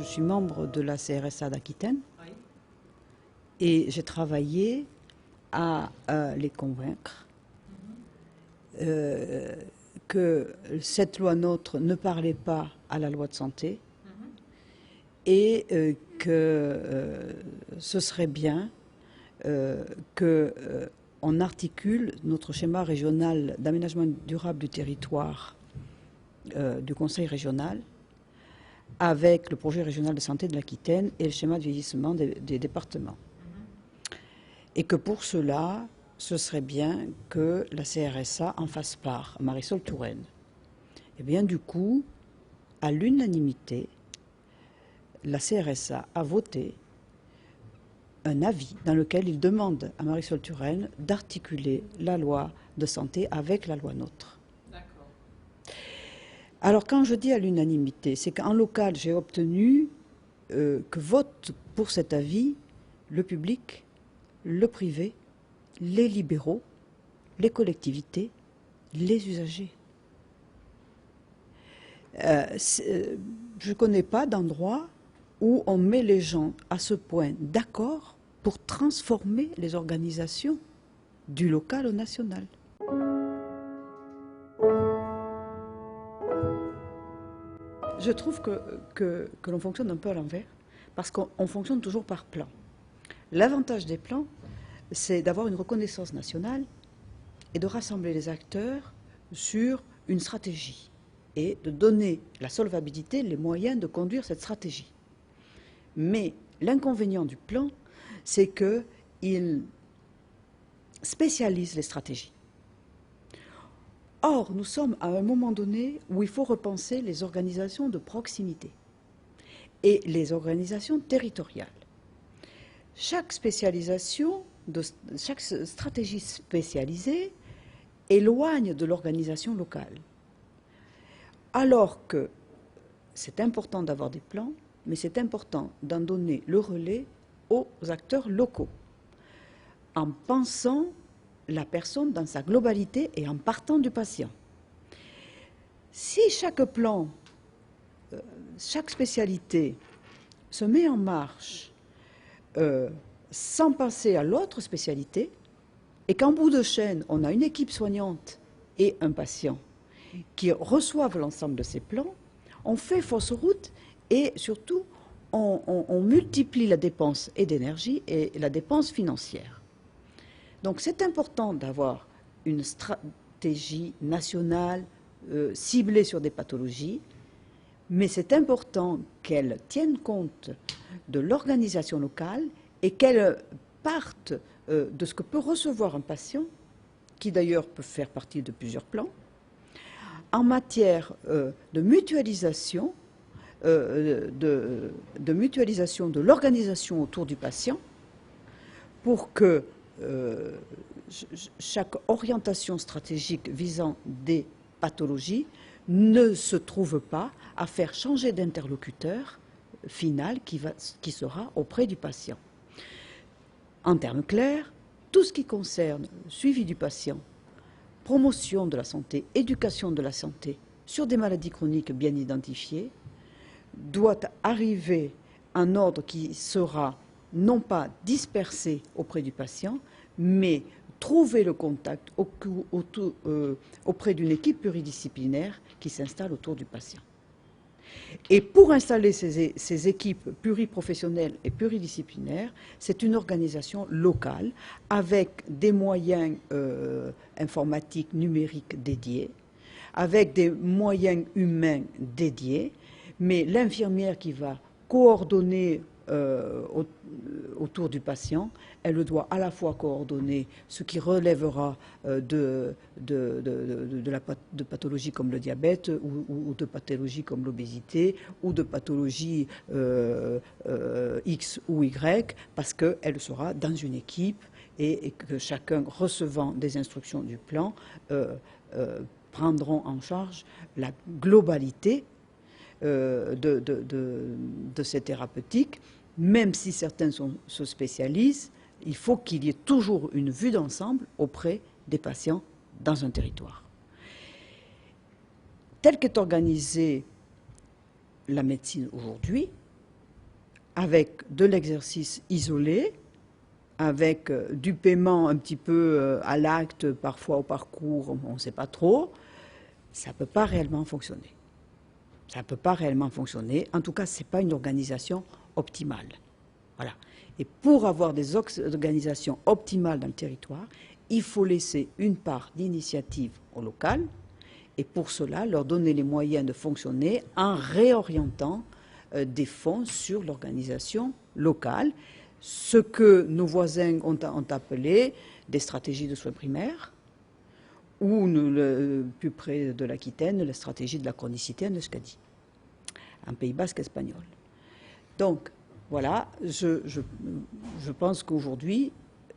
je suis membre de la CRSA d'Aquitaine Oui. et j'ai travaillé à les convaincre que cette loi NOTRe ne parlait pas à la loi de santé et que ce serait bien qu'on articule notre schéma régional d'aménagement durable du territoire du Conseil régional avec le projet régional de santé de l'Aquitaine et le schéma de vieillissement des départements. Et que pour cela, ce serait bien que la CRSA en fasse part, Marisol Touraine. Et bien du coup, à l'unanimité, la CRSA a voté un avis dans lequel il demande à Marisol Touraine d'articuler la loi de santé avec la loi NOTRe. D'accord. Alors quand je dis à l'unanimité, c'est qu'en local, j'ai obtenu que vote pour cet avis le public, le privé, les libéraux, les collectivités, les usagers. Je ne connais pas d'endroit où on met les gens à ce point d'accord pour transformer les organisations du local au national. Je trouve que l'on fonctionne un peu à l'envers, parce qu'on fonctionne toujours par plan. L'avantage des plans, c'est d'avoir une reconnaissance nationale et de rassembler les acteurs sur une stratégie et de donner la solvabilité, les moyens de conduire cette stratégie. Mais l'inconvénient du plan, c'est qu'il spécialise les stratégies. Or, nous sommes à un moment donné où il faut repenser les organisations de proximité et les organisations territoriales. Chaque spécialisation, chaque stratégie spécialisée éloigne de l'organisation locale. Alors que c'est important d'avoir des plans, mais c'est important d'en donner le relais aux acteurs locaux, en pensant la personne dans sa globalité et en partant du patient. Si chaque plan, chaque spécialité se met en marche sans passer à l'autre spécialité, et qu'en bout de chaîne, on a une équipe soignante et un patient qui reçoivent l'ensemble de ces plans, on fait fausse route et surtout, on multiplie la dépense et d'énergie et la dépense financière. Donc c'est important d'avoir une stratégie nationale ciblée sur des pathologies, mais c'est important qu'elle tienne compte de l'organisation locale et qu'elle parte de ce que peut recevoir un patient, qui d'ailleurs peut faire partie de plusieurs plans, en matière de mutualisation, de l'organisation autour du patient, pour que chaque orientation stratégique visant des pathologies ne se trouve pas à faire changer d'interlocuteur final qui sera auprès du patient. En termes clairs, tout ce qui concerne le suivi du patient, promotion de la santé, éducation de la santé sur des maladies chroniques bien identifiées, doit arriver en ordre qui sera non pas dispersé auprès du patient, mais trouver le contact auprès d'une équipe pluridisciplinaire qui s'installe autour du patient. Et pour installer ces équipes pluriprofessionnelles et pluridisciplinaires, c'est une organisation locale avec des moyens informatiques, numériques dédiés, avec des moyens humains dédiés, mais l'infirmière qui va coordonner autour du patient, elle doit à la fois coordonner ce qui relèvera de pathologies comme le diabète ou de pathologies comme l'obésité ou de pathologies X ou Y, parce qu'elle sera dans une équipe et que chacun recevant des instructions du plan prendront en charge la globalité de ces thérapeutiques. Même si certains se spécialisent, il faut qu'il y ait toujours une vue d'ensemble auprès des patients dans un territoire. Telle qu'est organisée la médecine aujourd'hui, avec de l'exercice isolé, avec du paiement un petit peu à l'acte, parfois au parcours, on ne sait pas trop, ça ne peut pas réellement fonctionner. Ça ne peut pas réellement fonctionner. En tout cas, ce n'est pas une organisation optimale. Voilà. Et pour avoir des organisations optimales dans le territoire, il faut laisser une part d'initiative au local et pour cela, leur donner les moyens de fonctionner en réorientant des fonds sur l'organisation locale, ce que nos voisins ont appelé des stratégies de soins primaires, ou plus près de l'Aquitaine, la stratégie de la chronicité en Euskadi, en Pays basque espagnol. Donc, voilà, je pense qu'aujourd'hui,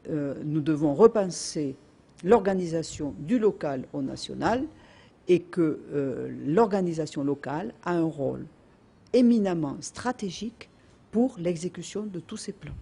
nous devons repenser l'organisation du local au national et que l'organisation locale a un rôle éminemment stratégique pour l'exécution de tous ces plans.